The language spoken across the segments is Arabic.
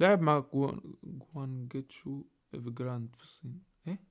لعب مع جوانجيتشو إيفجراند في الصين. ايه؟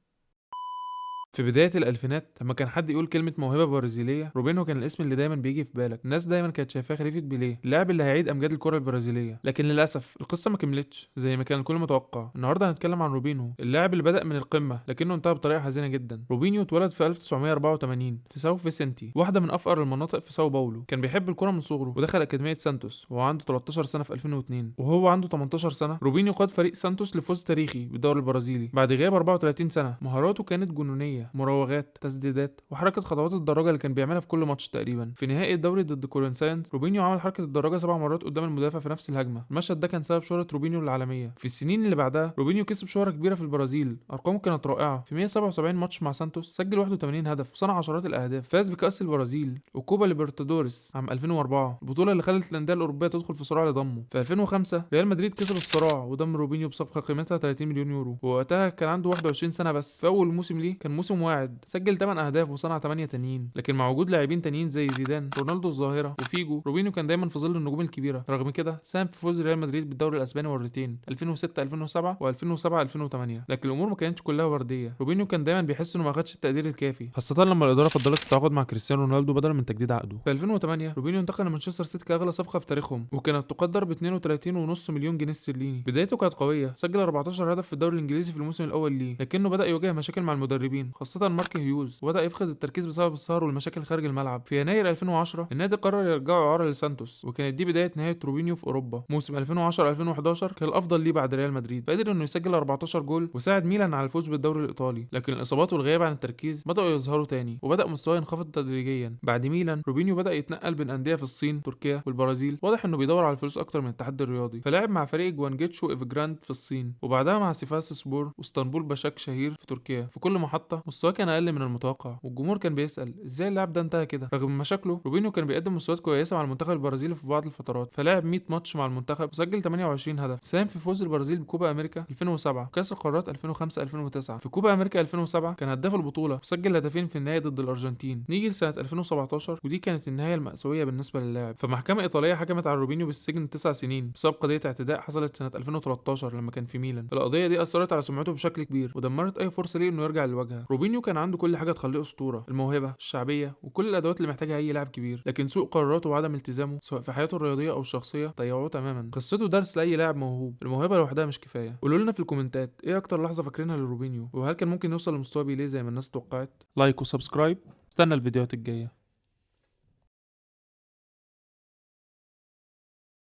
في بداية الألفينات لما كان حد يقول كلمة موهبة برازيلية، روبينهو كان الاسم اللي دايما بيجي في بالك. الناس دايما كانت شايفاه خليفة بيليه، اللاعب اللي هيعيد أمجاد الكرة البرازيلية. لكن للأسف القصة ما كملتش زي ما كان الكل متوقع. النهارده هنتكلم عن روبينهو، اللاعب اللي بدأ من القمة لكنه انتهى بطريقة حزينة جدا. روبينيو اتولد في 1984 في ساو فيسنتي، واحدة من أفقر المناطق في ساو باولو. كان بيحب الكرة من صغره ودخل أكاديمية سانتوس وهو عنده 13 سنة في 2002. وهو عنده 18 سنة روبينيو قاد فريق سانتوس لفوز تاريخي بالدوري البرازيلي بعد غياب 34 سنة. مهاراته كانت جنونية، مراوغات، تسديدات، وحركه خطوات الدراجه اللي كان بيعملها في كل ماتش تقريبا. في نهائي الدوري ضد كورنثيانز روبينيو عمل حركه الدراجه 7 مرات قدام المدافع في نفس الهجمه. المشهد ده كان سبب شهره روبينيو العالميه. في السنين اللي بعدها روبينيو كسب شهره كبيره في البرازيل، ارقامه كانت رائعه. في 177 ماتش مع سانتوس سجل 81 هدف وصنع عشرات الاهداف. فاز بكاس البرازيل وكوبا ليبرتادوريس عام 2004، البطوله اللي خلت الانديه الاوروبيه تدخل في صراع لضمه. في 2005 ريال مدريد كسب الصراع وضم روبينيو بصفقه قيمتها 30 مليون يورو، ووقتها كان عنده 21 سنه بس. في اول موسم ليه كان موسم واعد، سجل 8 اهداف وصنع 8 تانيين. لكن مع وجود لاعبين تانيين زي زيدان، رونالدو الظاهره، وفيجو، روبينيو كان دايما في ظل النجوم الكبيره. رغم كده ساهم في فوز ريال مدريد بالدوري الاسباني مرتين، 2006 2007 و2007 2008. لكن الامور ما كانتش كلها ورديه. روبينيو كان دايما بيحس انه ما خدش التقدير الكافي، خاصه لما الاداره فضلت التعاقد مع كريستيانو رونالدو بدلا من تجديد عقده. في 2008 روبينيو انتقل لمانشستر سيتي كاغلى صفقه في تاريخهم، وكانت تقدر ب 32.5 مليون جنيه استرليني. بدايته كانت قويه، سجل 14 هدف في الدوري الانجليزي في الموسم الاول ليه، لكنه بدا يواجه مشاكل مع المدربين خاصه مارك هيوز، وبدا يفقد التركيز بسبب السهر والمشاكل خارج الملعب. في يناير 2010 النادي قرر يرجعه اعاره لسانتوس، وكانت دي بدايه نهايه روبينيو في اوروبا. موسم 2010 2011 كان الافضل ليه بعد ريال مدريد، فقدر انه يسجل 14 جول وساعد ميلان على الفوز بالدوري الايطالي. لكن الاصابات والغياب عن التركيز بداوا يظهروا تاني، وبدا مستواه ينخفض تدريجيا. بعد ميلان روبينيو بدا يتنقل بين انديه في الصين، تركيا، والبرازيل. واضح انه بيدور على الفلوس اكتر من التحدي الرياضي، فلعب مع فريق جوانجيتشو ايفجراند في الصين، وبعدها مع سيفاس سبور واسطنبول باشاك شهير في تركيا. في كل محطه مستواه كان اقل من المتوقع، والجمهور كان بيسال ازاي اللاعب ده انتهى كده. رغم مشاكله روبينيو كان بيقدم مستويات كويسه مع المنتخب البرازيلي في بعض الفترات، فلعب 100 ماتش مع المنتخب وسجل 28 هدف. ساهم في فوز البرازيل بكوبا امريكا 2007 وكاس القارات 2005 2009. في كوبا امريكا 2007 كان هداف البطوله وسجل هدفين في النهائي ضد الارجنتين. نيجي لسنه 2017 ودي كانت النهايه المأساويه بالنسبه للاعب، فمحكمه ايطاليه حكمت على روبينيو بالسجن 9 سنين بسبب قضيه اعتداء حصلت سنه 2013 لما كان في ميلان. القضيه دي اثرت على سمعته بشكل كبير ودمرت اي فرصه ليه انه يرجع للواجهه. روبينيو كان عنده كل حاجه تخليه اسطوره، الموهبه، الشعبيه، وكل الادوات اللي محتاجها اي لاعب كبير. لكن سوء قراراته وعدم التزامه سواء في حياته الرياضيه او الشخصيه ضيعوه تماما. قصته درس لاي لاعب موهوب، الموهبه لوحدها مش كفايه. قولوا لنا في الكومنتات ايه اكتر لحظه فاكرينها لروبينيو، وهل كان ممكن يوصل لمستوى بيليه زي ما الناس توقعت. لايك وسبسكرايب، استنى الفيديوهات الجايه.